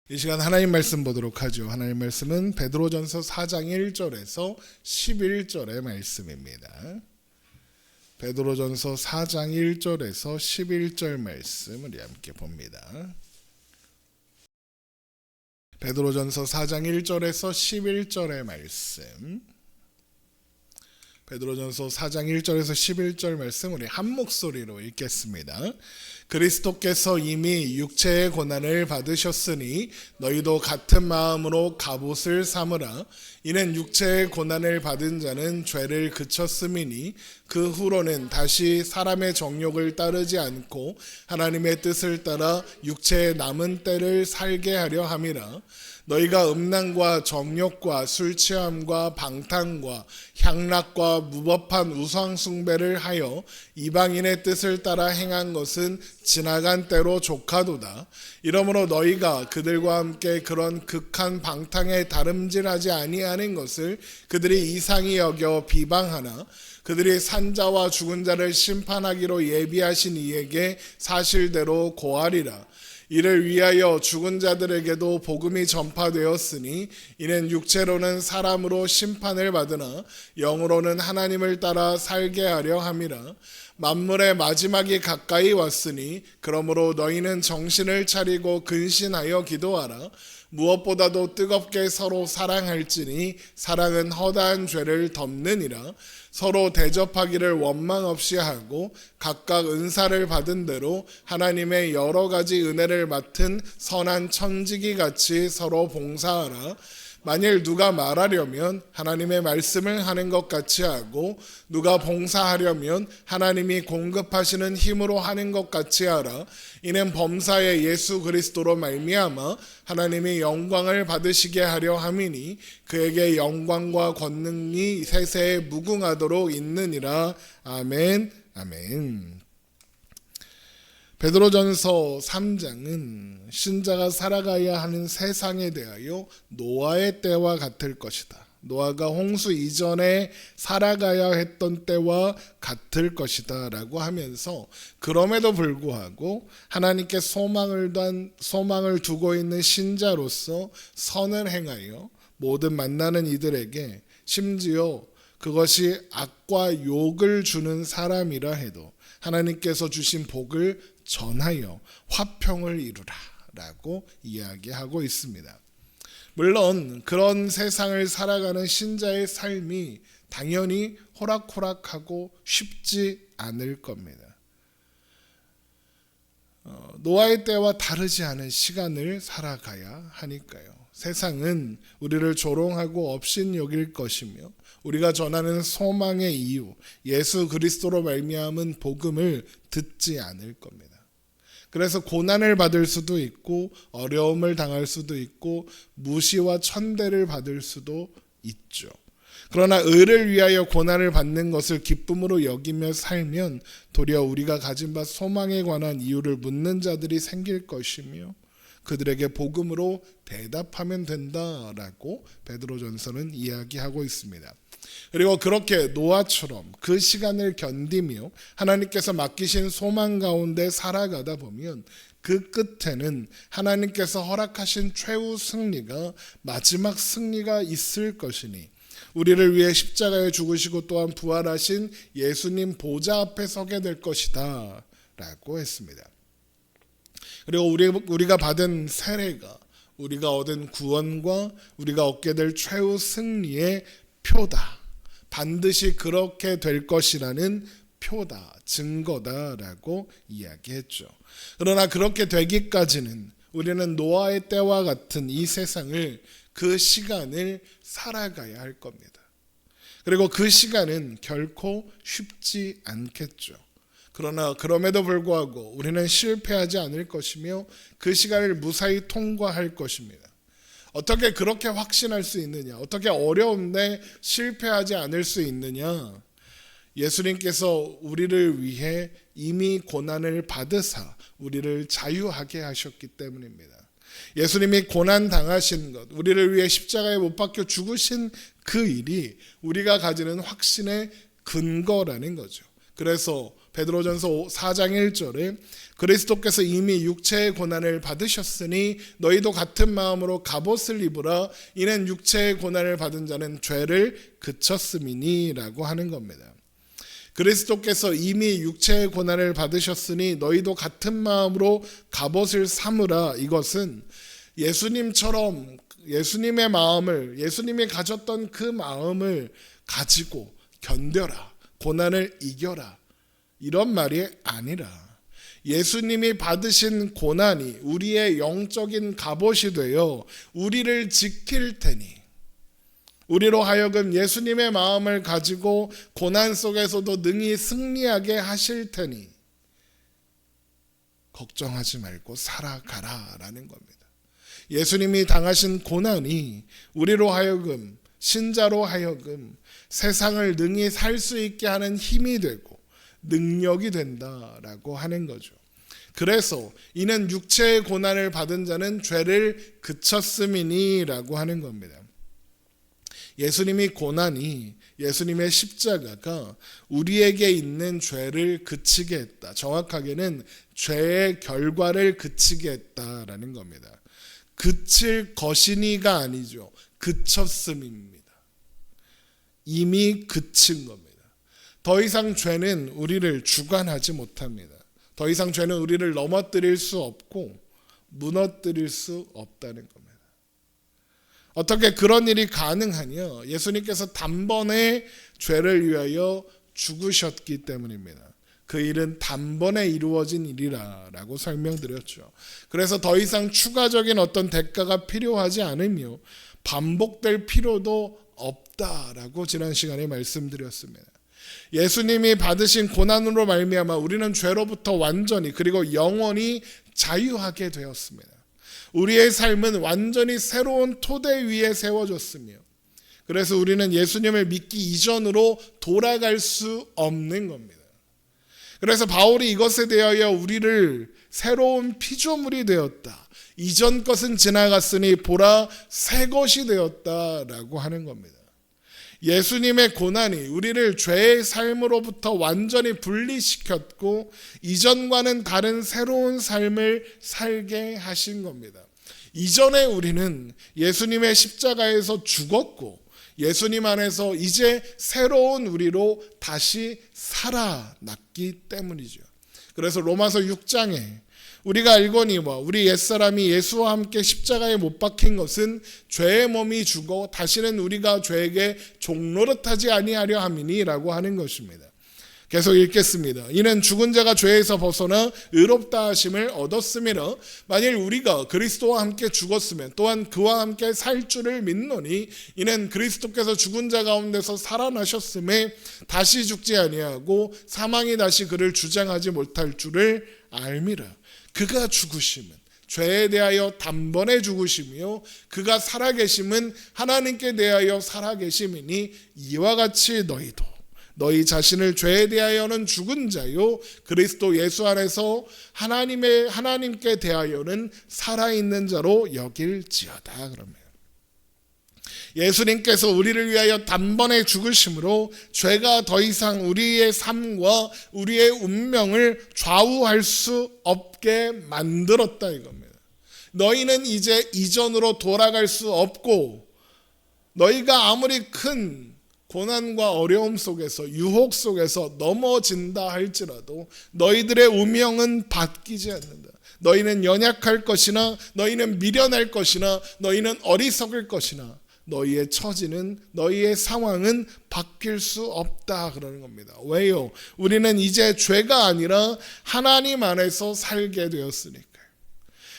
이 시간 하나님 말씀 보도록 하죠. 하나님 말씀은 베드로전서 4장 1절에서 11절의 말씀입니다. 베드로전서 4장 1절에서 11절 말씀 우리 함께 봅니다. 베드로전서 4장 1절에서 11절의 말씀. 베드로전서 4장 1절에서 11절 말씀 우리 한 목소리로 읽겠습니다. 그리스도께서 이미 육체의 고난을 받으셨으니 너희도 같은 마음으로 갑옷을 삼으라. 이는 육체의 고난을 받은 자는 죄를 그쳤음이니 그 후로는 다시 사람의 정욕을 따르지 않고 하나님의 뜻을 따라 육체의 남은 때를 살게 하려 함이라. 너희가 음란과 정욕과 술취함과 방탕과 향락과 무법한 우상 숭배를 하여 이방인의 뜻을 따라 행한 것은 지나간 때로 족하도다. 이러므로 너희가 그들과 함께 그런 극한 방탕에 다름질하지 아니하는 것을 그들이 이상히 여겨 비방하나 그들이 산자와 죽은 자를 심판하기로 예비하신 이에게 사실대로 고하리라. 이를 위하여 죽은 자들에게도 복음이 전파되었으니 이는 육체로는 사람으로 심판을 받으나 영으로는 하나님을 따라 살게 하려 함이라. 만물의 마지막이 가까이 왔으니 그러므로 너희는 정신을 차리고 근신하여 기도하라. 무엇보다도 뜨겁게 서로 사랑할지니 사랑은 허다한 죄를 덮느니라. 서로 대접하기를 원망 없이 하고 각각 은사를 받은 대로 하나님의 여러 가지 은혜를 맡은 선한 천지기 같이 서로 봉사하라. 만일 누가 말하려면 하나님의 말씀을 하는 것 같이 하고 누가 봉사하려면 하나님이 공급하시는 힘으로 하는 것 같이 하라. 이는 범사의 예수 그리스도로 말미암아 하나님이 영광을 받으시게 하려 함이니 그에게 영광과 권능이 세세에 무궁하도록 있느니라. 아멘. 아멘. 베드로전서 3장은 신자가 살아가야 하는 세상에 대하여 노아의 때와 같을 것이다. 노아가 홍수 이전에 살아가야 했던 때와 같을 것이다 라고 하면서 그럼에도 불구하고 하나님께 소망을 두고 있는 신자로서 선을 행하여 모든 만나는 이들에게 심지어 그것이 악과 욕을 주는 사람이라 해도 하나님께서 주신 복을 전하여 화평을 이루라 라고 이야기하고 있습니다. 물론 그런 세상을 살아가는 신자의 삶이 당연히 호락호락하고 쉽지 않을 겁니다. 노아의 때와 다르지 않은 시간을 살아가야 하니까요. 세상은 우리를 조롱하고 업신여길 것이며 우리가 전하는 소망의 이유, 예수 그리스도로 말미암은 복음을 듣지 않을 겁니다. 그래서 고난을 받을 수도 있고 어려움을 당할 수도 있고 무시와 천대를 받을 수도 있죠. 그러나 의를 위하여 고난을 받는 것을 기쁨으로 여기며 살면 도리어 우리가 가진 바 소망에 관한 이유를 묻는 자들이 생길 것이며 그들에게 복음으로 대답하면 된다라고 베드로전서는 이야기하고 있습니다. 그리고 그렇게 노아처럼 그 시간을 견디며 하나님께서 맡기신 소망 가운데 살아가다 보면 그 끝에는 하나님께서 허락하신 최후 승리가 마지막 승리가 있을 것이니 우리를 위해 십자가에 죽으시고 또한 부활하신 예수님 보좌 앞에 서게 될 것이다 라고 했습니다. 그리고 우리가 받은 세례가 우리가 얻은 구원과 우리가 얻게 될 최후 승리의 표다. 반드시 그렇게 될 것이라는 표다, 증거다라고 이야기했죠. 그러나 그렇게 되기까지는 우리는 노아의 때와 같은 이 세상을 그 시간을 살아가야 할 겁니다. 그리고 그 시간은 결코 쉽지 않겠죠. 그러나 그럼에도 불구하고 우리는 실패하지 않을 것이며 그 시간을 무사히 통과할 것입니다. 어떻게 그렇게 확신할 수 있느냐? 어떻게 어려운데 실패하지 않을 수 있느냐? 예수님께서 우리를 위해 이미 고난을 받으사 우리를 자유하게 하셨기 때문입니다. 예수님이 고난 당하신 것, 우리를 위해 십자가에 못 박혀 죽으신 그 일이 우리가 가지는 확신의 근거라는 거죠. 그래서 베드로전서 4장 1절에 그리스도께서 이미 육체의 고난을 받으셨으니 너희도 같은 마음으로 갑옷을 입으라. 이는 육체의 고난을 받은 자는 죄를 그쳤음이니 라고 하는 겁니다. 그리스도께서 이미 육체의 고난을 받으셨으니 너희도 같은 마음으로 갑옷을 삼으라. 이것은 예수님처럼 예수님의 마음을, 예수님이 가졌던 그 마음을 가지고 견뎌라, 고난을 이겨라, 이런 말이 아니라 예수님이 받으신 고난이 우리의 영적인 갑옷이 되어 우리를 지킬 테니, 우리로 하여금 예수님의 마음을 가지고 고난 속에서도 능히 승리하게 하실 테니 걱정하지 말고 살아가라 라는 겁니다. 예수님이 당하신 고난이 우리로 하여금, 신자로 하여금 세상을 능히 살 수 있게 하는 힘이 되고 능력이 된다라고 하는 거죠. 그래서 이는 육체의 고난을 받은 자는 죄를 그쳤음이니 라고 하는 겁니다. 예수님의 고난이, 예수님의 십자가가 우리에게 있는 죄를 그치게 했다. 정확하게는 죄의 결과를 그치게 했다라는 겁니다. 그칠 것이니가 아니죠. 그쳤음입니다. 이미 그친 겁니다. 더 이상 죄는 우리를 주관하지 못합니다. 더 이상 죄는 우리를 넘어뜨릴 수 없고 무너뜨릴 수 없다는 겁니다. 어떻게 그런 일이 가능하냐? 예수님께서 단번에 죄를 위하여 죽으셨기 때문입니다. 그 일은 단번에 이루어진 일이라고 설명드렸죠. 그래서 더 이상 추가적인 어떤 대가가 필요하지 않으며 반복될 필요도 없다라고 지난 시간에 말씀드렸습니다. 예수님이 받으신 고난으로 말미암아 우리는 죄로부터 완전히 그리고 영원히 자유하게 되었습니다. 우리의 삶은 완전히 새로운 토대 위에 세워졌으며, 그래서 우리는 예수님을 믿기 이전으로 돌아갈 수 없는 겁니다. 그래서 바울이 이것에 대하여 우리를 새로운 피조물이 되었다, 이전 것은 지나갔으니 보라 새 것이 되었다라고 하는 겁니다. 예수님의 고난이 우리를 죄의 삶으로부터 완전히 분리시켰고 이전과는 다른 새로운 삶을 살게 하신 겁니다. 이전에 우리는 예수님의 십자가에서 죽었고 예수님 안에서 이제 새로운 우리로 다시 살아났기 때문이죠. 그래서 로마서 6장에 우리가 알거니와 우리 옛사람이 예수와 함께 십자가에 못 박힌 것은 죄의 몸이 죽어 다시는 우리가 죄에게 종노릇하지 아니하려 함이니라고 하는 것입니다. 계속 읽겠습니다. 이는 죽은 자가 죄에서 벗어나 의롭다 하심을 얻었음이라. 만일 우리가 그리스도와 함께 죽었으면 또한 그와 함께 살 줄을 믿노니 이는 그리스도께서 죽은 자 가운데서 살아나셨음에 다시 죽지 아니하고 사망이 다시 그를 주장하지 못할 줄을 알미라. 그가 죽으심은 죄에 대하여 단번에 죽으시며 그가 살아계심은 하나님께 대하여 살아계심이니 이와 같이 너희도 너희 자신을 죄에 대하여는 죽은 자요 그리스도 예수 안에서 하나님께 대하여는 살아있는 자로 여길지어다. 그러면 예수님께서 우리를 위하여 단번에 죽으심으로 죄가 더 이상 우리의 삶과 우리의 운명을 좌우할 수 없게 만들었다 이겁니다. 너희는 이제 이전으로 돌아갈 수 없고 너희가 아무리 큰 고난과 어려움 속에서 유혹 속에서 넘어진다 할지라도 너희들의 운명은 바뀌지 않는다. 너희는 연약할 것이나 너희는 미련할 것이나 너희는 어리석을 것이나 너희의 처지는 너희의 상황은 바뀔 수 없다 그러는 겁니다. 왜요? 우리는 이제 죄가 아니라 하나님 안에서 살게 되었으니까요.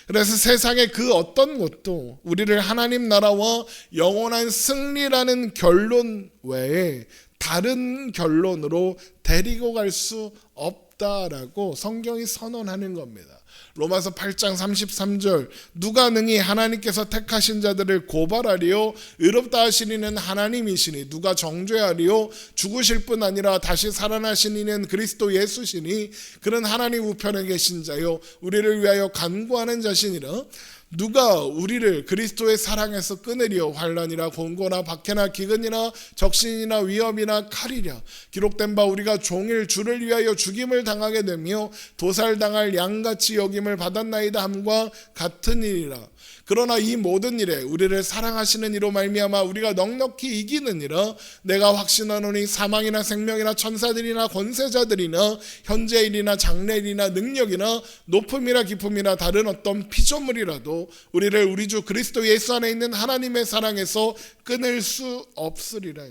그래서 세상의 그 어떤 것도 우리를 하나님 나라와 영원한 승리라는 결론 외에 다른 결론으로 데리고 갈 수 없다라고 성경이 선언하는 겁니다. 로마서 8장 33절 누가 능히 하나님께서 택하신 자들을 고발하리요 의롭다 하시니는 하나님이시니 누가 정죄하리요 죽으실 뿐 아니라 다시 살아나신 이는 그리스도 예수시니 그는 하나님 우편에 계신 자요 우리를 위하여 간구하는 자시니라. 누가 우리를 그리스도의 사랑에서 끊으리요? 환난이나 곤고나 박해나 기근이나 적신이나 위험이나 칼이랴. 기록된 바 우리가 종일 주를 위하여 죽임을 당하게 되며 도살당할 양같이 여김을 받았나이다 함과 같은 일이라. 그러나 이 모든 일에 우리를 사랑하시는 이로 말미암아 우리가 넉넉히 이기느니라. 내가 확신하노니 사망이나 생명이나 천사들이나 권세자들이나 현재일이나 장래일이나 능력이나 높음이나 깊음이나 다른 어떤 피조물이라도 우리를 우리 주 그리스도 예수 안에 있는 하나님의 사랑에서 끊을 수 없으리라.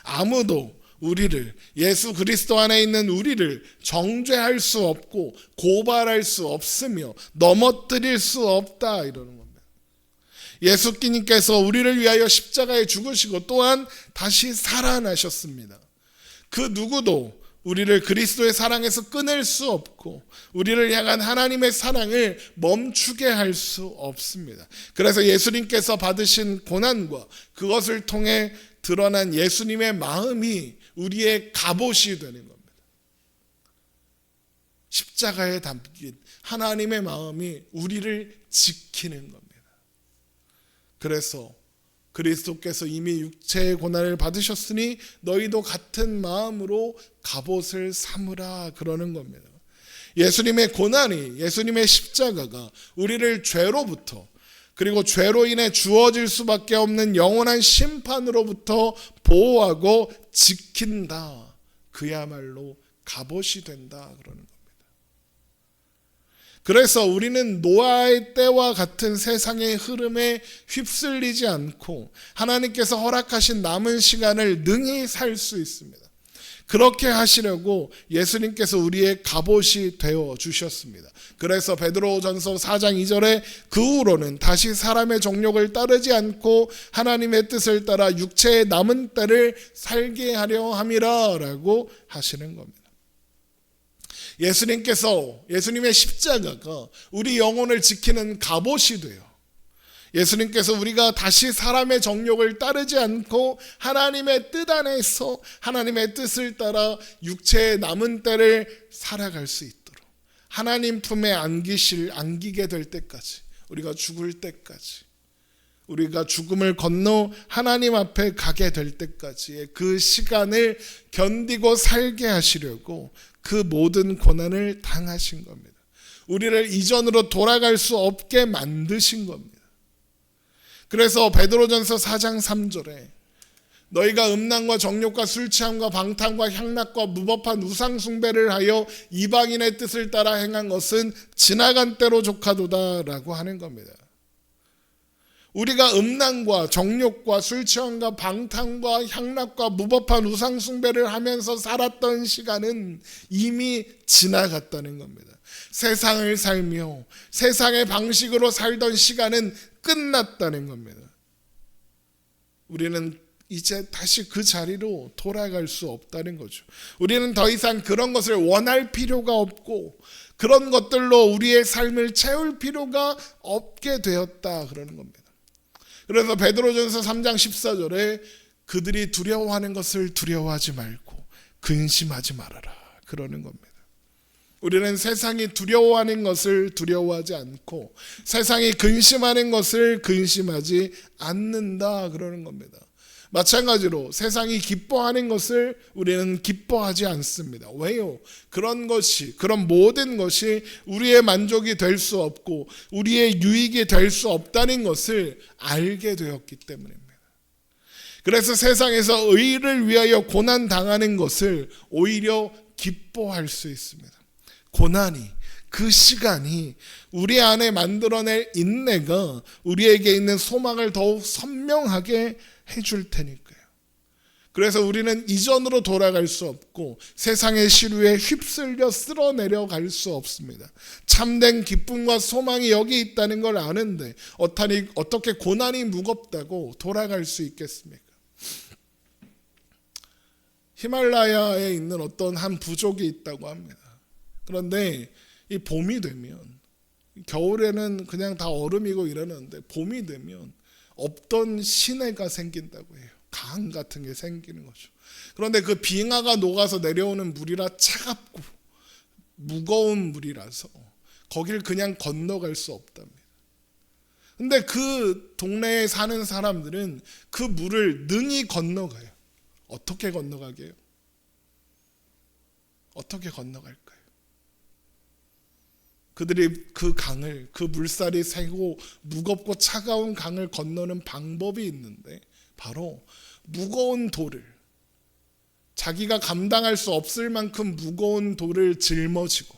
아무도 우리를, 예수 그리스도 안에 있는 우리를 정죄할 수 없고 고발할 수 없으며 넘어뜨릴 수 없다, 이러는 겁니다. 예수님께서 우리를 위하여 십자가에 죽으시고 또한 다시 살아나셨습니다. 그 누구도 우리를 그리스도의 사랑에서 끊을 수 없고 우리를 향한 하나님의 사랑을 멈추게 할 수 없습니다. 그래서 예수님께서 받으신 고난과 그것을 통해 드러난 예수님의 마음이 우리의 갑옷이 되는 겁니다. 십자가에 담긴 하나님의 마음이 우리를 지키는 겁니다. 그래서 그리스도께서 이미 육체의 고난을 받으셨으니 너희도 같은 마음으로 갑옷을 삼으라, 그러는 겁니다. 예수님의 고난이, 예수님의 십자가가 우리를 죄로부터, 그리고 죄로 인해 주어질 수밖에 없는 영원한 심판으로부터 보호하고 지킨다. 그야말로 갑옷이 된다, 그러는 겁니다. 그래서 우리는 노아의 때와 같은 세상의 흐름에 휩쓸리지 않고 하나님께서 허락하신 남은 시간을 능히 살 수 있습니다. 그렇게 하시려고 예수님께서 우리의 갑옷이 되어 주셨습니다. 그래서 베드로전서 4장 2절에 그 후로는 다시 사람의 정욕을 따르지 않고 하나님의 뜻을 따라 육체의 남은 때를 살게 하려 함이라 라고 하시는 겁니다. 예수님의 십자가가 우리 영혼을 지키는 갑옷이 돼요. 예수님께서 우리가 다시 사람의 정욕을 따르지 않고 하나님의 뜻 안에서 하나님의 뜻을 따라 육체의 남은 때를 살아갈 수 있도록 하나님 품에 안기게 될 때까지, 우리가 죽을 때까지, 우리가 죽음을 건너 하나님 앞에 가게 될 때까지의 그 시간을 견디고 살게 하시려고 그 모든 고난을 당하신 겁니다. 우리를 이전으로 돌아갈 수 없게 만드신 겁니다. 그래서 베드로전서 4장 3절에 너희가 음란과 정욕과 술 취함과 방탕과 향락과 무법한 우상 숭배를 하여 이방인의 뜻을 따라 행한 것은 지나간 때로 족하도다 라고 하는 겁니다. 우리가 음란과 정욕과 술 취함과 방탕과 향락과 무법한 우상 숭배를 하면서 살았던 시간은 이미 지나갔다는 겁니다. 세상을 살며 세상의 방식으로 살던 시간은 끝났다는 겁니다. 우리는 이제 다시 그 자리로 돌아갈 수 없다는 거죠. 우리는 더 이상 그런 것을 원할 필요가 없고 그런 것들로 우리의 삶을 채울 필요가 없게 되었다, 그러는 겁니다. 그래서 베드로전서 3장 14절에 그들이 두려워하는 것을 두려워하지 말고 근심하지 말아라, 그러는 겁니다. 우리는 세상이 두려워하는 것을 두려워하지 않고 세상이 근심하는 것을 근심하지 않는다, 그러는 겁니다. 마찬가지로 세상이 기뻐하는 것을 우리는 기뻐하지 않습니다. 왜요? 그런 모든 것이 우리의 만족이 될 수 없고 우리의 유익이 될 수 없다는 것을 알게 되었기 때문입니다. 그래서 세상에서 의를 위하여 고난 당하는 것을 오히려 기뻐할 수 있습니다. 고난이, 그 시간이 우리 안에 만들어낼 인내가 우리에게 있는 소망을 더욱 선명하게 해줄 테니까요. 그래서 우리는 이전으로 돌아갈 수 없고 세상의 시류에 휩쓸려 쓸어내려갈 수 없습니다. 참된 기쁨과 소망이 여기 있다는 걸 아는데 어떻게 고난이 무겁다고 돌아갈 수 있겠습니까? 히말라야에 있는 어떤 한 부족이 있다고 합니다. 그런데 이 봄이 되면, 겨울에는 그냥 다 얼음이고 이러는데 봄이 되면 없던 시내가 생긴다고 해요. 강 같은 게 생기는 거죠. 그런데 그 빙하가 녹아서 내려오는 물이라 차갑고 무거운 물이라서 거길 그냥 건너갈 수 없답니다. 근데 그 동네에 사는 사람들은 그 물을 능히 건너가요. 어떻게 건너가게요? 어떻게 건너갈까요? 그들이 그 강을, 그 물살이 세고 무겁고 차가운 강을 건너는 방법이 있는데 바로 무거운 돌을, 자기가 감당할 수 없을 만큼 무거운 돌을 짊어지고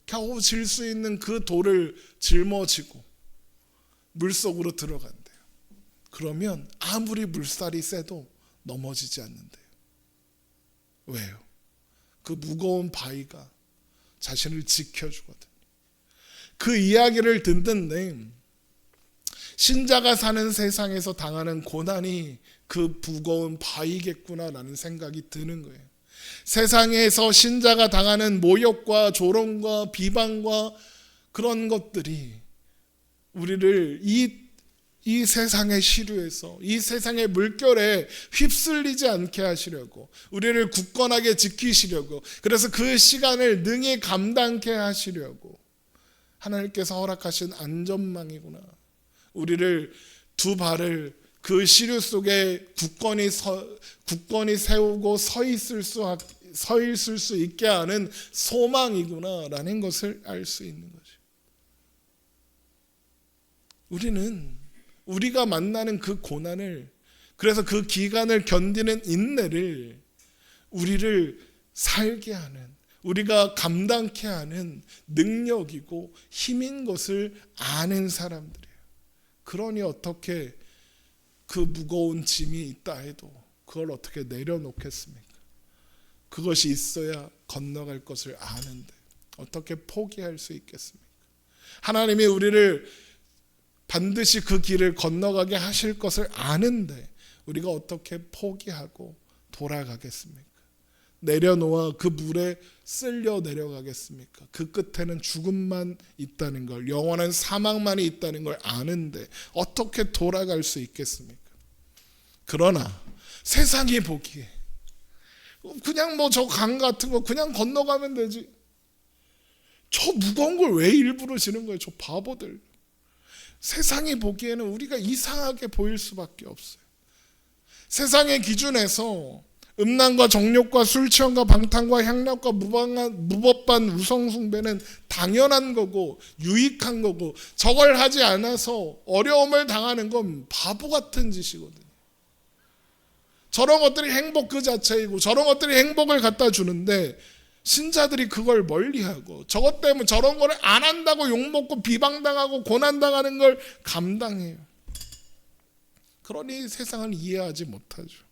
겨우 질 수 있는 그 돌을 짊어지고 물속으로 들어간대요. 그러면 아무리 물살이 세도 넘어지지 않는데요. 왜요? 그 무거운 바위가 자신을 지켜주거든요. 그 이야기를 듣는데 신자가 사는 세상에서 당하는 고난이 그 무거운 바위겠구나라는 생각이 드는 거예요. 세상에서 신자가 당하는 모욕과 조롱과 비방과 그런 것들이 우리를 이 세상의 시류에서, 이 세상의 물결에 휩쓸리지 않게 하시려고, 우리를 굳건하게 지키시려고, 그래서 그 시간을 능히 감당케 하시려고 하나님께서 허락하신 안전망이구나. 우리를 두 발을 그 시류 속에 굳건히 세우고 서 있을 수 있게 하는 소망이구나라는 것을 알 수 있는 거죠. 우리는 우리가 만나는 그 고난을, 그래서 그 기간을 견디는 인내를 우리를 살게 하는, 우리가 감당케 하는 능력이고 힘인 것을 아는 사람들이에요. 그러니 어떻게 그 무거운 짐이 있다 해도 그걸 어떻게 내려놓겠습니까? 그것이 있어야 건너갈 것을 아는데 어떻게 포기할 수 있겠습니까? 하나님이 우리를 반드시 그 길을 건너가게 하실 것을 아는데 우리가 어떻게 포기하고 돌아가겠습니까? 내려놓아 그 물에 쓸려 내려가겠습니까? 그 끝에는 죽음만 있다는 걸, 영원한 사망만이 있다는 걸 아는데 어떻게 돌아갈 수 있겠습니까? 그러나 세상이 보기에 그냥 뭐 저 강 같은 거 그냥 건너가면 되지, 저 무거운 걸 왜 일부러 지는 거예요? 저 바보들. 세상이 보기에는 우리가 이상하게 보일 수밖에 없어요. 세상의 기준에서 음란과 정욕과 술 취함과 방탕과 향락과 무법한 우상숭배는 당연한 거고 유익한 거고, 저걸 하지 않아서 어려움을 당하는 건 바보 같은 짓이거든요. 저런 것들이 행복 그 자체이고 저런 것들이 행복을 갖다 주는데 신자들이 그걸 멀리하고 저것 때문에 저런 거를 안 한다고 욕먹고 비방당하고 고난당하는 걸 감당해요. 그러니 세상을 이해하지 못하죠.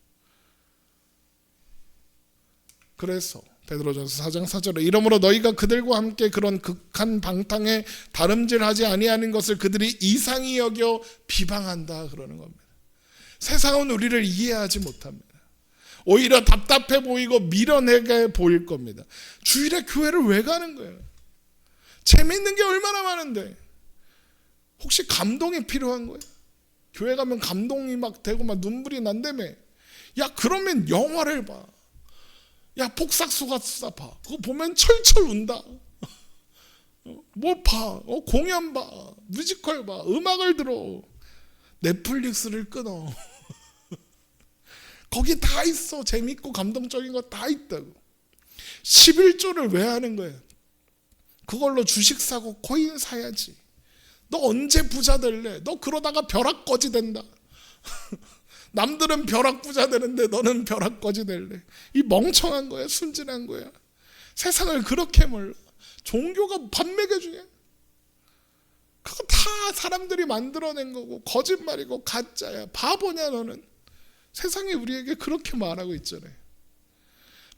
그래서 베드로전서 4장 4절에 이러므로 너희가 그들과 함께 그런 극한 방탕에 다름질하지 아니하는 것을 그들이 이상히 여겨 비방한다 그러는 겁니다. 세상은 우리를 이해하지 못합니다. 오히려 답답해 보이고 미련하게 보일 겁니다. 주일에 교회를 왜 가는 거예요? 재미있는 게 얼마나 많은데. 혹시 감동이 필요한 거예요? 교회 가면 감동이 막 되고 막 눈물이 난다며. 야, 그러면 영화를 봐. 야, 폭삭소가수다 봐. 그거 보면 철철 운다. 뭐 봐? 공연 봐. 뮤지컬 봐. 음악을 들어. 넷플릭스를 끊어. 거기 다 있어. 재밌고 감동적인 거 다 있다고. 11조를 왜 하는 거예요? 그걸로 주식 사고 코인 사야지. 너 언제 부자 될래? 너 그러다가 벼락거지 된다. 남들은 벼락부자 되는데 너는 벼락거지 될래. 이 멍청한 거야. 순진한 거야. 세상을 그렇게 몰라. 종교가 밥 먹여주냐? 그거 다 사람들이 만들어낸 거고 거짓말이고 가짜야. 바보냐 너는? 세상이 우리에게 그렇게 말하고 있잖아요.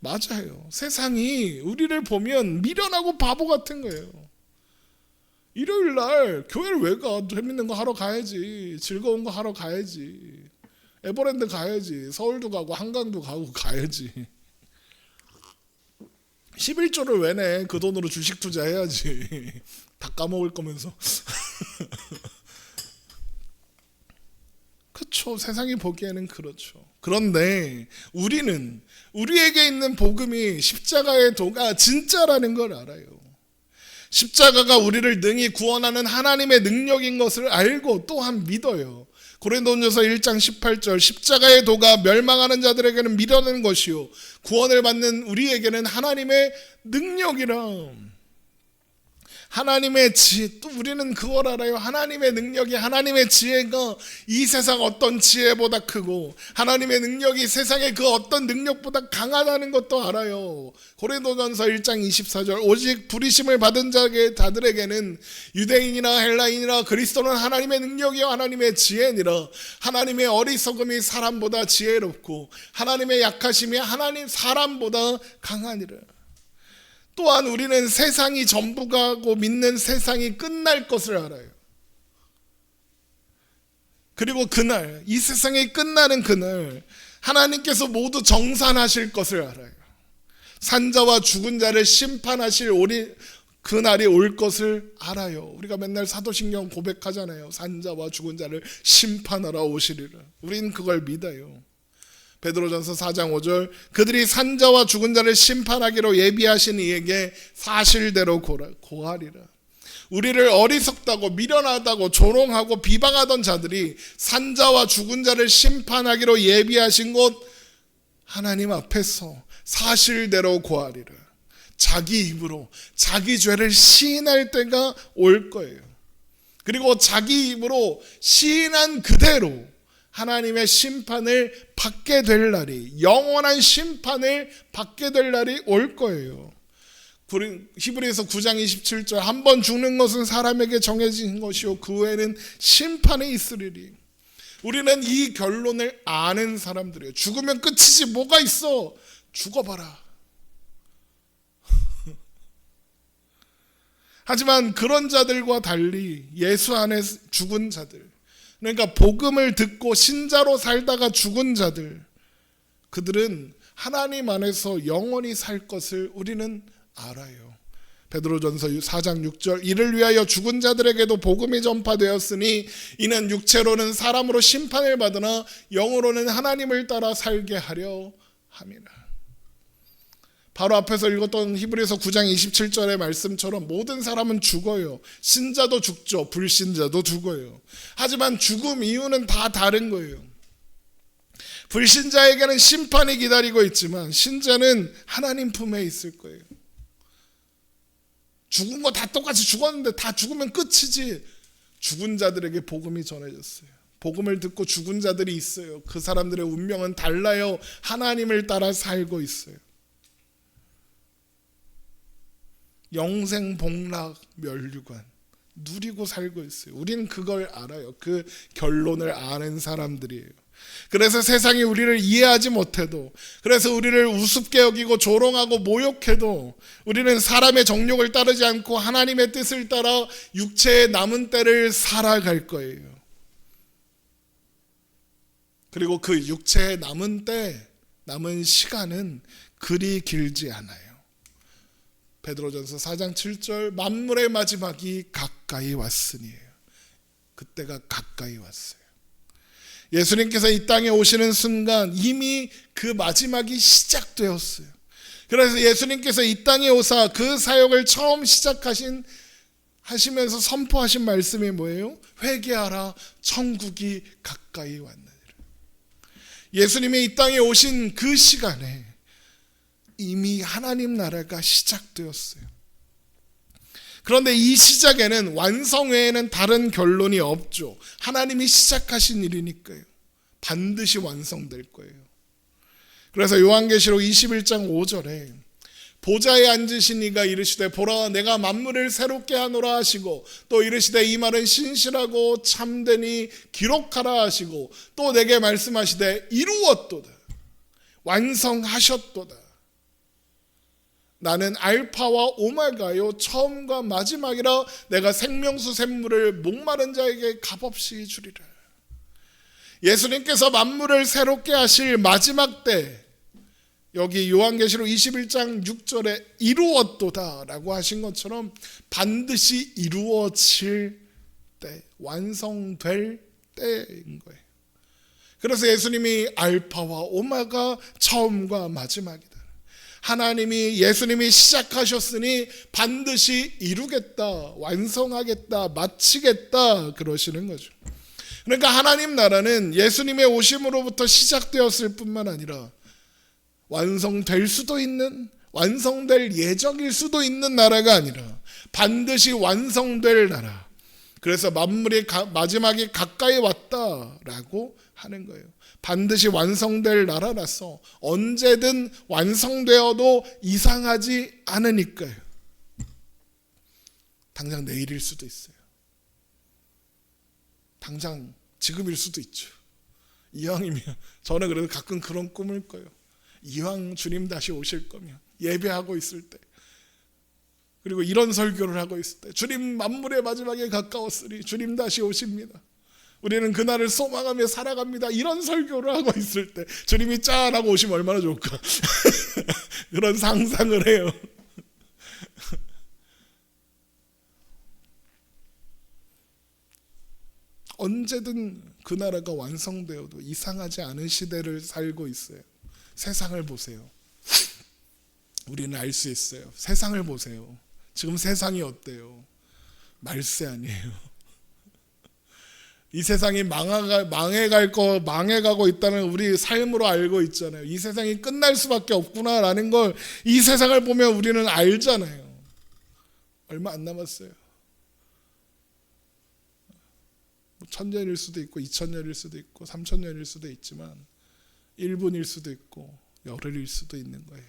맞아요. 세상이 우리를 보면 미련하고 바보 같은 거예요. 일요일 날 교회를 왜 가? 재밌는 거 하러 가야지. 즐거운 거 하러 가야지. 에버랜드 가야지. 서울도 가고 한강도 가고 가야지. 11조를 왜 내? 그 돈으로 주식 투자해야지. 다 까먹을 거면서. 그렇죠. 세상이 보기에는 그렇죠. 그런데 우리에게 있는 복음이 십자가의 도가 진짜라는 걸 알아요. 십자가가 우리를 능히 구원하는 하나님의 능력인 것을 알고 또한 믿어요. 고린도전서 1장 18절 십자가의 도가 멸망하는 자들에게는 미련한 것이요 구원을 받는 우리에게는 하나님의 능력이라. 하나님의 지혜, 또 우리는 그걸 알아요. 하나님의 능력이, 하나님의 지혜가 이 세상 어떤 지혜보다 크고 하나님의 능력이 세상의 그 어떤 능력보다 강하다는 것도 알아요. 고린도전서 1장 24절 오직 부르심을 받은 자들에게는 유대인이나 헬라인이나 그리스도는 하나님의 능력이요 하나님의 지혜니라. 하나님의 어리석음이 사람보다 지혜롭고 하나님의 약하심이 사람보다 강하니라. 또한 우리는 세상이 전부가고 믿는 세상이 끝날 것을 알아요. 그리고 그날, 이 세상이 끝나는 그날 하나님께서 모두 정산하실 것을 알아요. 산자와 죽은 자를 심판하실 그날이 올 것을 알아요. 우리가 맨날 사도신경 고백하잖아요. 산자와 죽은 자를 심판하러 오시리라. 우린 그걸 믿어요. 베드로전서 4장 5절 그들이 산자와 죽은 자를 심판하기로 예비하신 이에게 사실대로 고하리라. 우리를 어리석다고 미련하다고 조롱하고 비방하던 자들이 산자와 죽은 자를 심판하기로 예비하신 곳 하나님 앞에서 사실대로 고하리라. 자기 입으로 자기 죄를 시인할 때가 올 거예요. 그리고 자기 입으로 시인한 그대로 하나님의 심판을 받게 될 날이, 영원한 심판을 받게 될 날이 올 거예요. 히브리서 9장 27절 한 번 죽는 것은 사람에게 정해진 것이요 그 후에는 심판이 있으리니. 우리는 이 결론을 아는 사람들이에요. 죽으면 끝이지 뭐가 있어. 죽어봐라. 하지만 그런 자들과 달리 예수 안에 죽은 자들, 그러니까 복음을 듣고 신자로 살다가 죽은 자들, 그들은 하나님 안에서 영원히 살 것을 우리는 알아요. 베드로전서 4장 6절 이를 위하여 죽은 자들에게도 복음이 전파되었으니 이는 육체로는 사람으로 심판을 받으나 영으로는 하나님을 따라 살게 하려 함이라. 바로 앞에서 읽었던 히브리서 9장 27절의 말씀처럼 모든 사람은 죽어요. 신자도 죽죠. 불신자도 죽어요. 하지만 죽음 이유는 다 다른 거예요. 불신자에게는 심판이 기다리고 있지만 신자는 하나님 품에 있을 거예요. 죽은 거 다 똑같이 죽었는데 다 죽으면 끝이지. 죽은 자들에게 복음이 전해졌어요. 복음을 듣고 죽은 자들이 있어요. 그 사람들의 운명은 달라요. 하나님을 따라 살고 있어요. 영생 복락 멸류관 누리고 살고 있어요. 우리는 그걸 알아요. 그 결론을 아는 사람들이에요. 그래서 세상이 우리를 이해하지 못해도, 그래서 우리를 우습게 여기고 조롱하고 모욕해도 우리는 사람의 정욕을 따르지 않고 하나님의 뜻을 따라 육체의 남은 때를 살아갈 거예요. 그리고 그 육체의 남은 시간은 그리 길지 않아요. 베드로전서 4장 7절 만물의 마지막이 가까이 왔으니에요. 그때가 가까이 왔어요. 예수님께서 이 땅에 오시는 순간 이미 그 마지막이 시작되었어요. 그래서 예수님께서 이 땅에 오사 그 사역을 처음 하시면서 선포하신 말씀이 뭐예요? 회개하라, 천국이 가까이 왔느니라. 예수님이 이 땅에 오신 그 시간에 이미 하나님 나라가 시작되었어요. 그런데 이 시작에는 완성 외에는 다른 결론이 없죠. 하나님이 시작하신 일이니까요. 반드시 완성될 거예요. 그래서 요한계시록 21장 5절에 보좌에 앉으신 이가 이르시되 보라 내가 만물을 새롭게 하노라 하시고 또 이르시되 이 말은 신실하고 참되니 기록하라 하시고 또 내게 말씀하시되 이루었도다. 완성하셨도다. 나는 알파와 오메가요 처음과 마지막이라 내가 생명수 샘물을 목마른 자에게 값없이 주리라. 예수님께서 만물을 새롭게 하실 마지막 때, 여기 요한계시록 21장 6절에 이루었도다 라고 하신 것처럼 반드시 이루어질 때, 완성될 때인 거예요. 그래서 예수님이 알파와 오메가 처음과 마지막이다. 하나님이 예수님이 시작하셨으니 반드시 이루겠다, 완성하겠다, 마치겠다 그러시는 거죠. 그러니까 하나님 나라는 예수님의 오심으로부터 시작되었을 뿐만 아니라 완성될 수도 있는, 완성될 예정일 수도 있는 나라가 아니라 반드시 완성될 나라. 그래서 만물의 마지막이 가까이 왔다라고 하는 거예요. 반드시 완성될 나라라서 언제든 완성되어도 이상하지 않으니까요. 당장 내일일 수도 있어요. 당장 지금일 수도 있죠. 이왕이면 저는 그래도 가끔 그런 꿈을 꿔요. 이왕 주님 다시 오실 거면 예배하고 있을 때, 그리고 이런 설교를 하고 있을 때, 주님 만물의 마지막에 가까웠으니 주님 다시 오십니다. 우리는 그날을 소망하며 살아갑니다. 이런 설교를 하고 있을 때 주님이 짠 하고 오시면 얼마나 좋을까. 그런 상상을 해요. 언제든 그 나라가 완성되어도 이상하지 않은 시대를 살고 있어요. 세상을 보세요. 우리는 알 수 있어요. 세상을 보세요. 지금 세상이 어때요? 말세 아니에요. 이 세상이 망해가고 있다는 우리 삶으로 알고 있잖아요. 이 세상이 끝날 수밖에 없구나라는 걸 이 세상을 보면 우리는 알잖아요. 얼마 안 남았어요. 1000년일 수도 있고 2000년일 수도 있고 3000년일 수도 있지만 1분일 수도 있고 열흘일 수도 있는 거예요.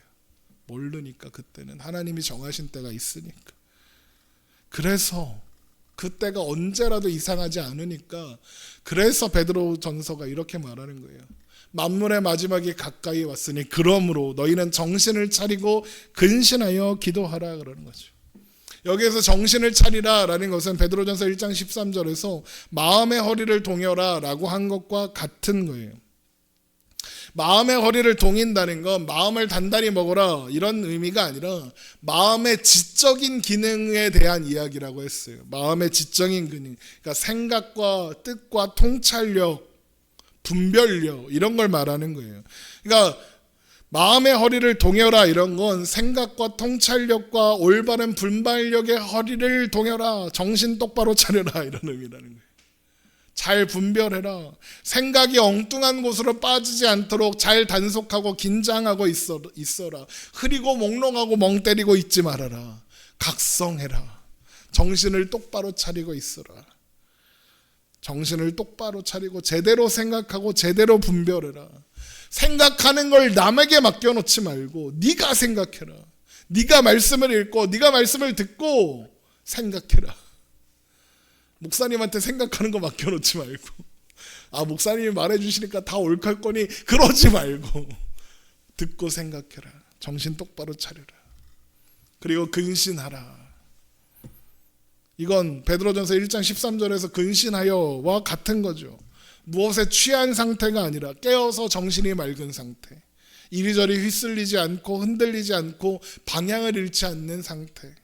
모르니까 그때는 하나님이 정하신 때가 있으니까. 그래서 그때가 언제라도 이상하지 않으니까, 그래서 베드로전서가 이렇게 말하는 거예요. 만물의 마지막이 가까이 왔으니 그러므로 너희는 정신을 차리고 근신하여 기도하라 그러는 거죠. 여기에서 정신을 차리라라는 것은 베드로전서 1장 13절에서 마음의 허리를 동여라 라고 한 것과 같은 거예요. 마음의 허리를 동인다는 건 마음을 단단히 먹어라 이런 의미가 아니라 마음의 지적인 기능에 대한 이야기라고 했어요. 마음의 지적인 기능, 그러니까 생각과 뜻과 통찰력, 분별력 이런 걸 말하는 거예요. 그러니까 마음의 허리를 동여라 이런 건 생각과 통찰력과 올바른 분별력의 허리를 동여라, 정신 똑바로 차려라 이런 의미라는 거예요. 잘 분별해라. 생각이 엉뚱한 곳으로 빠지지 않도록 잘 단속하고 긴장하고 있어라. 흐리고 몽롱하고 멍 때리고 있지 말아라. 각성해라. 정신을 똑바로 차리고 있어라. 정신을 똑바로 차리고 제대로 생각하고 제대로 분별해라. 생각하는 걸 남에게 맡겨놓지 말고 네가 생각해라. 네가 말씀을 읽고 네가 말씀을 듣고 생각해라. 목사님한테 생각하는 거 맡겨놓지 말고, 목사님이 말해주시니까 다 옳을 거니 그러지 말고 듣고 생각해라. 정신 똑바로 차려라. 그리고 근신하라. 이건 베드로전서 1장 13절에서 근신하여와 같은 거죠. 무엇에 취한 상태가 아니라 깨어서 정신이 맑은 상태, 이리저리 휘쓸리지 않고 흔들리지 않고 방향을 잃지 않는 상태,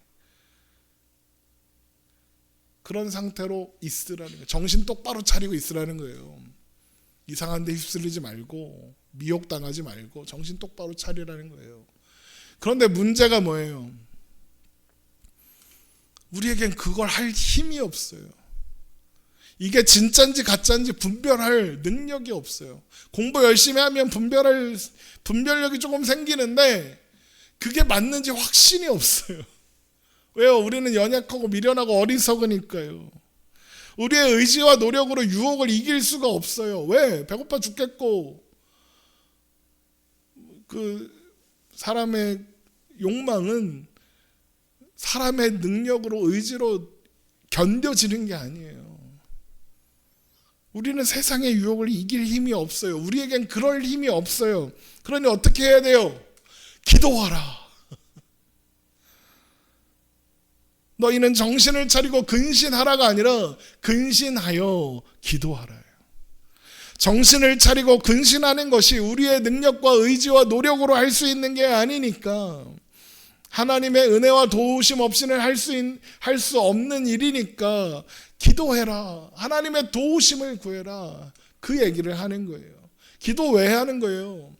그런 상태로 있으라는 거예요. 정신 똑바로 차리고 있으라는 거예요. 이상한 데 휩쓸리지 말고 미혹당하지 말고 정신 똑바로 차리라는 거예요. 그런데 문제가 뭐예요? 우리에겐 그걸 할 힘이 없어요. 이게 진짜인지 가짜인지 분별할 능력이 없어요. 공부 열심히 하면 분별력이 조금 생기는데 그게 맞는지 확신이 없어요. 왜요? 우리는 연약하고 미련하고 어리석으니까요. 우리의 의지와 노력으로 유혹을 이길 수가 없어요. 왜? 배고파 죽겠고, 사람의 욕망은 사람의 능력으로 의지로 견뎌지는 게 아니에요. 우리는 세상의 유혹을 이길 힘이 없어요. 우리에겐 그럴 힘이 없어요. 그러니 어떻게 해야 돼요? 기도하라. 너희는 정신을 차리고 근신하라가 아니라 근신하여 기도하라요. 정신을 차리고 근신하는 것이 우리의 능력과 의지와 노력으로 할 수 있는 게 아니니까, 하나님의 은혜와 도우심 없이는 할 수 없는 일이니까 기도해라. 하나님의 도우심을 구해라. 그 얘기를 하는 거예요. 기도 왜 하는 거예요?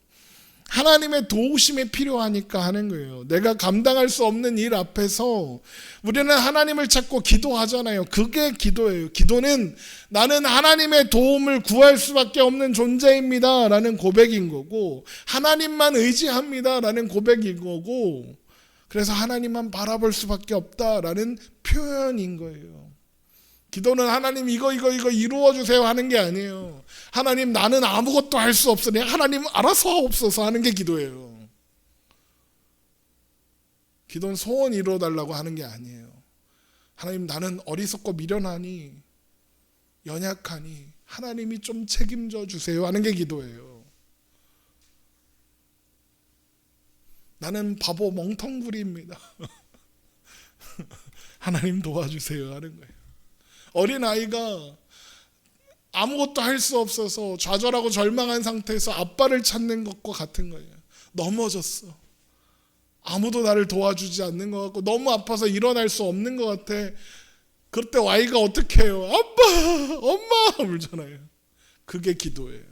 하나님의 도우심이 필요하니까 하는 거예요. 내가 감당할 수 없는 일 앞에서 우리는 하나님을 찾고 기도하잖아요. 그게 기도예요. 기도는 나는 하나님의 도움을 구할 수밖에 없는 존재입니다 라는 고백인 거고, 하나님만 의지합니다 라는 고백인 거고, 그래서 하나님만 바라볼 수밖에 없다라는 표현인 거예요. 기도는 하나님 이거 이루어주세요 하는 게 아니에요. 하나님 나는 아무것도 할 수 없으니 하나님 알아서 하옵소서 하는 게 기도예요. 기도는 소원 이루어달라고 하는 게 아니에요. 하나님 나는 어리석고 미련하니 연약하니 하나님이 좀 책임져 주세요 하는 게 기도예요. 나는 바보 멍텅구리입니다. 하나님 도와주세요 하는 거예요. 어린아이가 아무것도 할 수 없어서 좌절하고 절망한 상태에서 아빠를 찾는 것과 같은 거예요. 넘어졌어. 아무도 나를 도와주지 않는 것 같고 너무 아파서 일어날 수 없는 것 같아. 그럴 때 아이가 어떻게 해요? 아빠, 엄마 울잖아요. 그게 기도예요.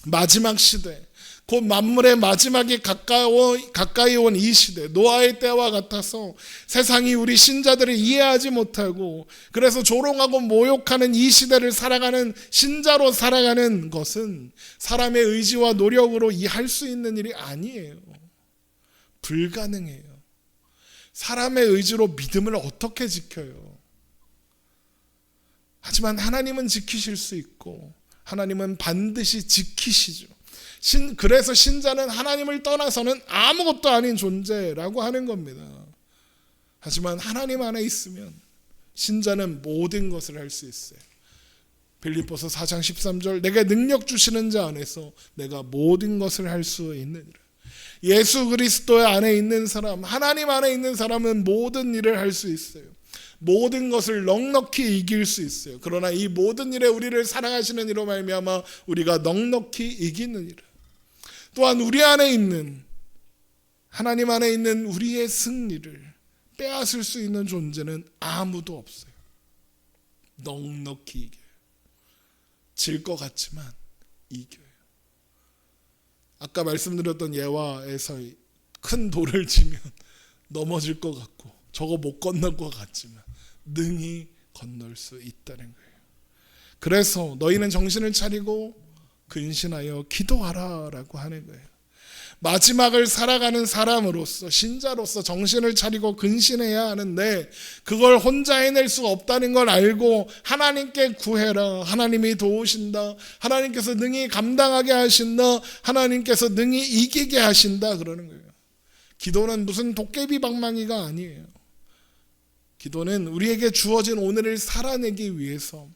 마지막 시대, 곧 만물의 마지막이 가까이 온 이 시대, 노아의 때와 같아서 세상이 우리 신자들을 이해하지 못하고 그래서 조롱하고 모욕하는 이 시대를 살아가는 신자로 살아가는 것은 사람의 의지와 노력으로 이해할 수 있는 일이 아니에요. 불가능해요. 사람의 의지로 믿음을 어떻게 지켜요? 하지만 하나님은 지키실 수 있고 하나님은 반드시 지키시죠. 그래서 신자는 하나님을 떠나서는 아무것도 아닌 존재라고 하는 겁니다. 하지만 하나님 안에 있으면 신자는 모든 것을 할 수 있어요. 빌립보서 4장 13절 내게 능력 주시는 자 안에서 내가 모든 것을 할 수 있느니라. 예수 그리스도 안에 있는 사람, 하나님 안에 있는 사람은 모든 일을 할 수 있어요. 모든 것을 넉넉히 이길 수 있어요. 그러나 이 모든 일에 우리를 사랑하시는 이로 말미암아 우리가 넉넉히 이기느니라. 또한 우리 안에 있는 하나님 안에 있는 우리의 승리를 빼앗을 수 있는 존재는 아무도 없어요. 넉넉히 이겨요. 질 것 같지만 이겨요. 아까 말씀드렸던 예화에서 큰 돌을 치면 넘어질 것 같고 저거 못 건널 것 같지만 능히 건널 수 있다는 거예요. 그래서 너희는 정신을 차리고 근신하여 기도하라 라고 하는 거예요. 마지막을 살아가는 사람으로서 신자로서 정신을 차리고 근신해야 하는데 그걸 혼자 해낼 수가 없다는 걸 알고 하나님께 구해라. 하나님이 도우신다. 하나님께서 능히 감당하게 하신다. 하나님께서 능히 이기게 하신다 그러는 거예요. 기도는 무슨 도깨비 방망이가 아니에요. 기도는 우리에게 주어진 오늘을 살아내기 위해서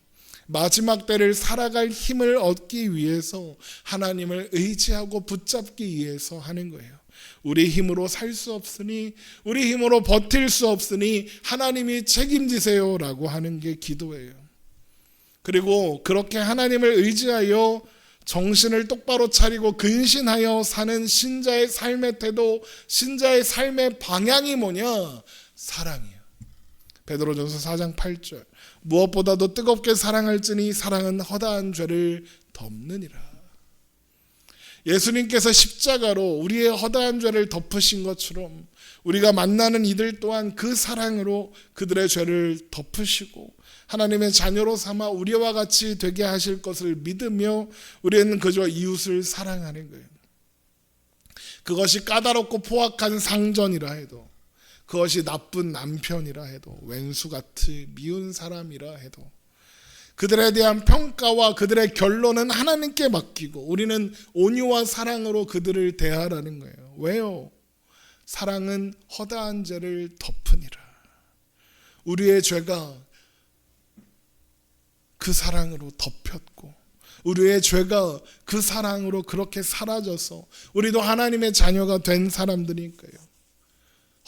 마지막 때를 살아갈 힘을 얻기 위해서 하나님을 의지하고 붙잡기 위해서 하는 거예요. 우리 힘으로 살 수 없으니 우리 힘으로 버틸 수 없으니 하나님이 책임지세요 라고 하는 게 기도예요. 그리고 그렇게 하나님을 의지하여 정신을 똑바로 차리고 근신하여 사는 신자의 삶의 태도, 신자의 삶의 방향이 뭐냐? 사랑이에요. 베드로전서 4장 8절 무엇보다도 뜨겁게 사랑할지니 사랑은 허다한 죄를 덮느니라. 예수님께서 십자가로 우리의 허다한 죄를 덮으신 것처럼 우리가 만나는 이들 또한 그 사랑으로 그들의 죄를 덮으시고 하나님의 자녀로 삼아 우리와 같이 되게 하실 것을 믿으며 우리는 그저 이웃을 사랑하는 거예요. 그것이 까다롭고 포악한 상전이라 해도, 그것이 나쁜 남편이라 해도, 왼수같이 미운 사람이라 해도 그들에 대한 평가와 그들의 결론은 하나님께 맡기고 우리는 온유와 사랑으로 그들을 대하라는 거예요. 왜요? 사랑은 허다한 죄를 덮으니라. 우리의 죄가 그 사랑으로 덮였고 우리의 죄가 그 사랑으로 그렇게 사라져서 우리도 하나님의 자녀가 된 사람들이니까요.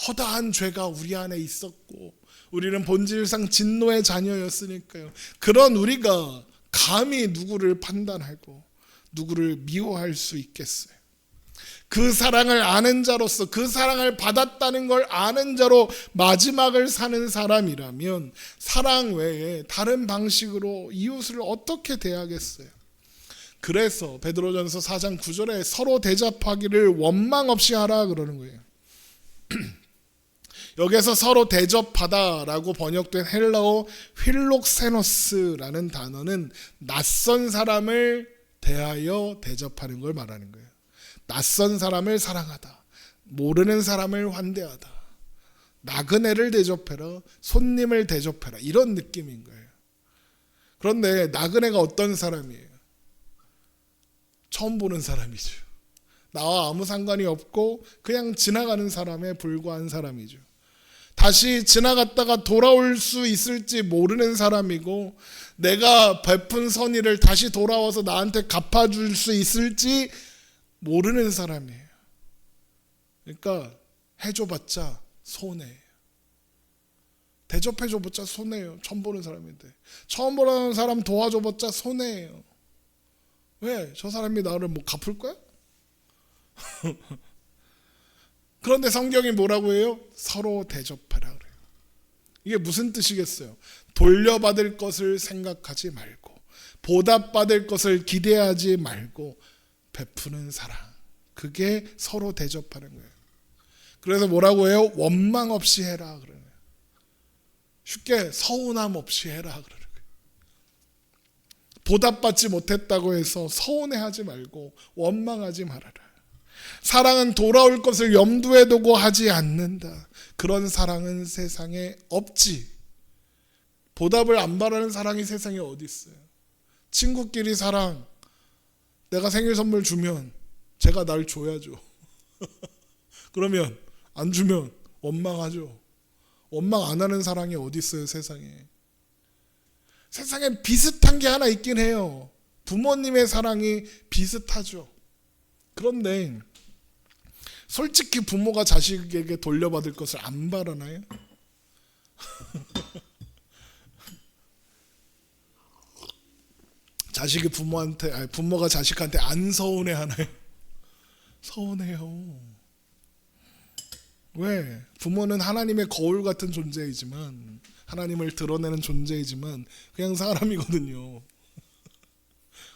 허다한 죄가 우리 안에 있었고 우리는 본질상 진노의 자녀였으니까요. 그런 우리가 감히 누구를 판단하고 누구를 미워할 수 있겠어요? 그 사랑을 아는 자로서 그 사랑을 받았다는 걸 아는 자로 마지막을 사는 사람이라면 사랑 외에 다른 방식으로 이웃을 어떻게 대하겠어요? 그래서 베드로전서 4장 9절에 서로 대접하기를 원망 없이 하라 그러는 거예요. 여기서 서로 대접하다라고 번역된 헬라어 휠록세노스라는 단어는 낯선 사람을 대하여 대접하는 걸 말하는 거예요. 낯선 사람을 사랑하다, 모르는 사람을 환대하다, 나그네를 대접해라, 손님을 대접해라, 이런 느낌인 거예요. 그런데 나그네가 어떤 사람이에요? 처음 보는 사람이죠. 나와 아무 상관이 없고 그냥 지나가는 사람에 불과한 사람이죠. 다시 지나갔다가 돌아올 수 있을지 모르는 사람이고, 내가 베푼 선의를 다시 돌아와서 나한테 갚아줄 수 있을지 모르는 사람이에요. 그러니까 해줘봤자 손해예요. 대접해줘봤자 손해예요. 처음 보는 사람인데. 처음 보는 사람 도와줘봤자 손해예요. 왜? 저 사람이 나를 뭐 갚을 거야? 그런데 성경이 뭐라고 해요? 서로 대접하라 그래요. 이게 무슨 뜻이겠어요? 돌려받을 것을 생각하지 말고, 보답받을 것을 기대하지 말고 베푸는 사랑, 그게 서로 대접하는 거예요. 그래서 뭐라고 해요? 원망 없이 해라 그러네요. 쉽게 서운함 없이 해라 그러는 거예요. 보답받지 못했다고 해서 서운해하지 말고 원망하지 말아라. 사랑은 돌아올 것을 염두에 두고 하지 않는다. 그런 사랑은 세상에 없지. 보답을 안 바라는 사랑이 세상에 어디 있어요? 친구끼리 사랑, 내가 생일 선물 주면 제가 날 줘야죠. 그러면 안 주면 원망하죠. 원망 안 하는 사랑이 어디 있어요, 세상에? 세상에 비슷한 게 하나 있긴 해요. 부모님의 사랑이 비슷하죠. 그런데 솔직히 부모가 자식에게 돌려받을 것을 안 바라나요? 자식이 부모가 자식한테 안 서운해하나요? 서운해요. 왜? 부모는 하나님의 거울 같은 존재이지만, 하나님을 드러내는 존재이지만 그냥 사람이거든요.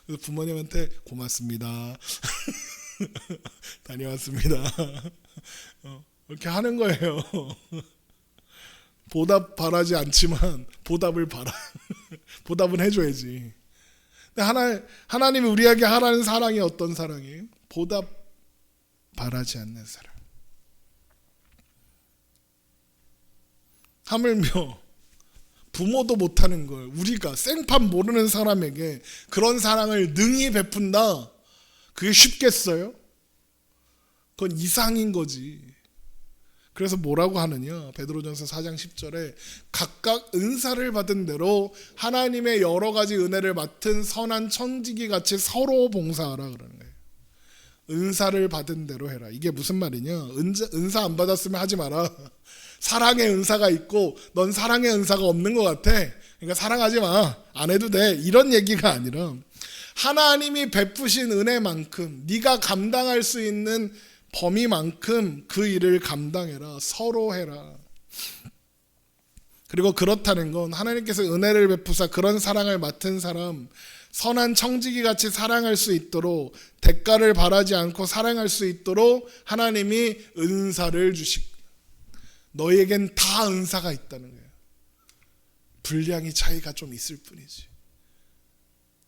그래서 부모님한테 고맙습니다. 다녀왔습니다. 이렇게 하는 거예요. 보답 바라지 않지만 보답을 바라. 보답은 해줘야지. 근데 하나님이 우리에게 하라는 사랑이 어떤 사랑이에요? 보답 바라지 않는 사랑. 하물며 부모도 못하는 걸 우리가 생판 모르는 사람에게 그런 사랑을 능히 베푼다. 그게 쉽겠어요? 그건 이상인 거지. 그래서 뭐라고 하느냐? 베드로전서 4장 10절에 각각 은사를 받은 대로 하나님의 여러 가지 은혜를 맡은 선한 청지기 같이 서로 봉사하라 그러는 거예요. 은사를 받은 대로 해라. 이게 무슨 말이냐? 은사 안 받았으면 하지 마라. 사랑의 은사가 있고 넌 사랑의 은사가 없는 것 같아. 그러니까 사랑하지 마. 안 해도 돼. 이런 얘기가 아니라 하나님이 베푸신 은혜만큼 네가 감당할 수 있는 범위만큼 그 일을 감당해라. 서로 해라. 그리고 그렇다는 건 하나님께서 은혜를 베푸사 그런 사랑을 맡은 사람, 선한 청지기 같이 사랑할 수 있도록, 대가를 바라지 않고 사랑할 수 있도록 하나님이 은사를 주시고, 너희에겐 다 은사가 있다는 거예요. 분량이 차이가 좀 있을 뿐이지.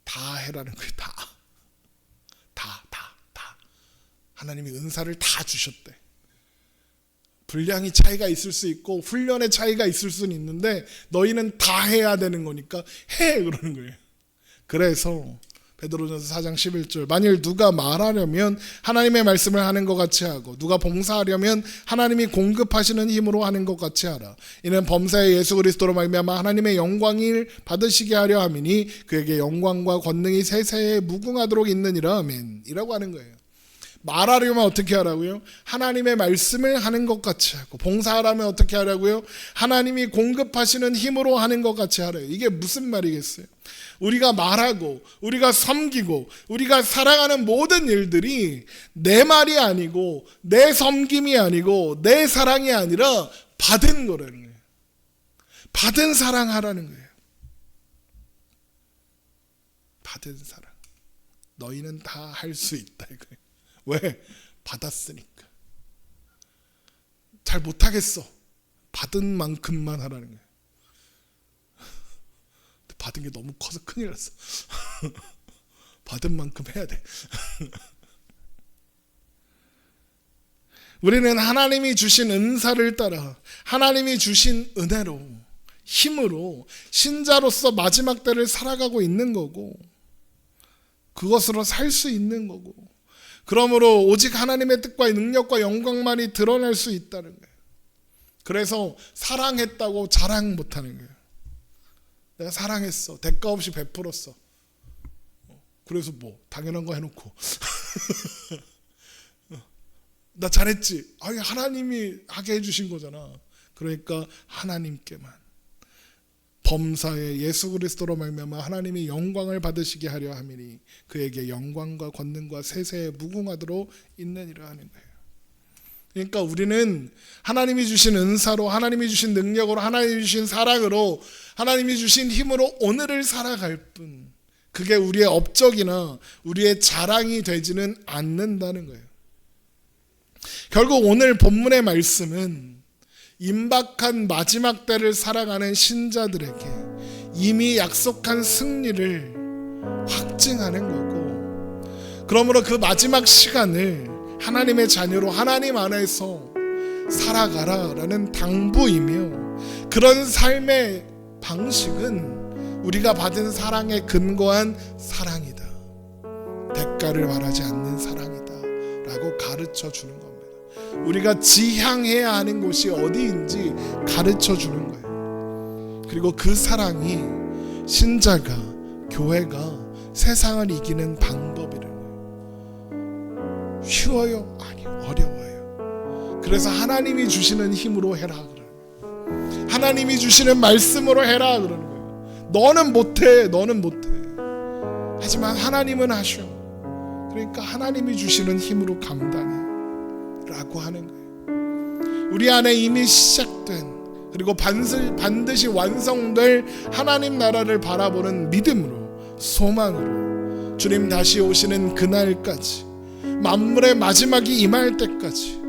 다 해라는 거예요. 다. 하나님이 은사를 다 주셨대. 분량이 차이가 있을 수 있고 훈련의 차이가 있을 수는 있는데 너희는 다 해야 되는 거니까 해 그러는 거예요. 그래서 베드로전서 4장 11절 만일 누가 말하려면 하나님의 말씀을 하는 것 같이 하고 누가 봉사하려면 하나님이 공급하시는 힘으로 하는 것 같이 하라. 이는 범사의 예수 그리스도로 말미암아 하나님의 영광을 받으시게 하려 함이니 그에게 영광과 권능이 세세에 무궁하도록 있느니라. 아멘. 이라고 하는 거예요. 말하려면 어떻게 하라고요? 하나님의 말씀을 하는 것 같이 하고, 봉사하려면 어떻게 하라고요? 하나님이 공급하시는 힘으로 하는 것 같이 하래요. 이게 무슨 말이겠어요? 우리가 말하고 우리가 섬기고 우리가 사랑하는 모든 일들이 내 말이 아니고 내 섬김이 아니고 내 사랑이 아니라 받은 거라는 거예요. 받은 사랑하라는 거예요. 받은 사랑. 너희는 다 할 수 있다 이거예요. 왜? 받았으니까. 잘 못하겠어. 받은 만큼만 하라는 거예요. 받은 게 너무 커서 큰일 났어. 받은 만큼 해야 돼. 우리는 하나님이 주신 은사를 따라 하나님이 주신 은혜로 힘으로 신자로서 마지막 때를 살아가고 있는 거고 그것으로 살 수 있는 거고 그러므로 오직 하나님의 뜻과 능력과 영광만이 드러날 수 있다는 거예요. 그래서 사랑했다고 자랑 못하는 거예요. 내가 사랑했어. 대가 없이 베풀었어. 그래서 뭐 당연한 거 해놓고 나 잘했지. 아니 하나님이 하게 해주신 거잖아. 그러니까 하나님께만 범사에 예수 그리스도로 말미암아 하나님이 영광을 받으시게 하려 함이니 그에게 영광과 권능과 세세에 무궁하도록 있느니라 하는 거예요. 그러니까 우리는 하나님이 주신 은사로 하나님이 주신 능력으로 하나님이 주신 사랑으로 하나님이 주신 힘으로 오늘을 살아갈 뿐 그게 우리의 업적이나 우리의 자랑이 되지는 않는다는 거예요. 결국 오늘 본문의 말씀은 임박한 마지막 때를 살아가는 신자들에게 이미 약속한 승리를 확증하는 거고 그러므로 그 마지막 시간을 하나님의 자녀로 하나님 안에서 살아가라라는 당부이며 그런 삶의 방식은 우리가 받은 사랑에 근거한 사랑이다. 대가를 바라지 않는 사랑이다 라고 가르쳐 주는 겁니다. 우리가 지향해야 하는 곳이 어디인지 가르쳐 주는 거예요. 그리고 그 사랑이 신자가 교회가 세상을 이기는 방법이라는 거예요. 쉬워요? 아니 어려워요. 그래서 하나님이 주시는 힘으로 해라 그러는 거예요. 하나님이 주시는 말씀으로 해라 그러는 거예요. 너는 못해. 너는 못해. 하지만 하나님은 하셔. 그러니까 하나님이 주시는 힘으로 감당해 라고 하는 거예요. 우리 안에 이미 시작된 그리고 반드시 완성될 하나님 나라를 바라보는 믿음으로 소망으로 주님 다시 오시는 그날까지 만물의 마지막이 임할 때까지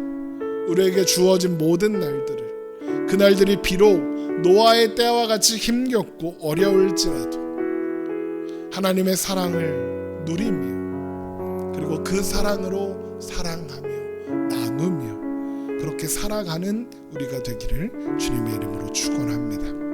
우리에게 주어진 모든 날들을 그날들이 비록 노아의 때와 같이 힘겹고 어려울지라도 하나님의 사랑을 누리며 그리고 그 사랑으로 사랑하며 나누며 그렇게 살아가는 우리가 되기를 주님의 이름으로 축원합니다.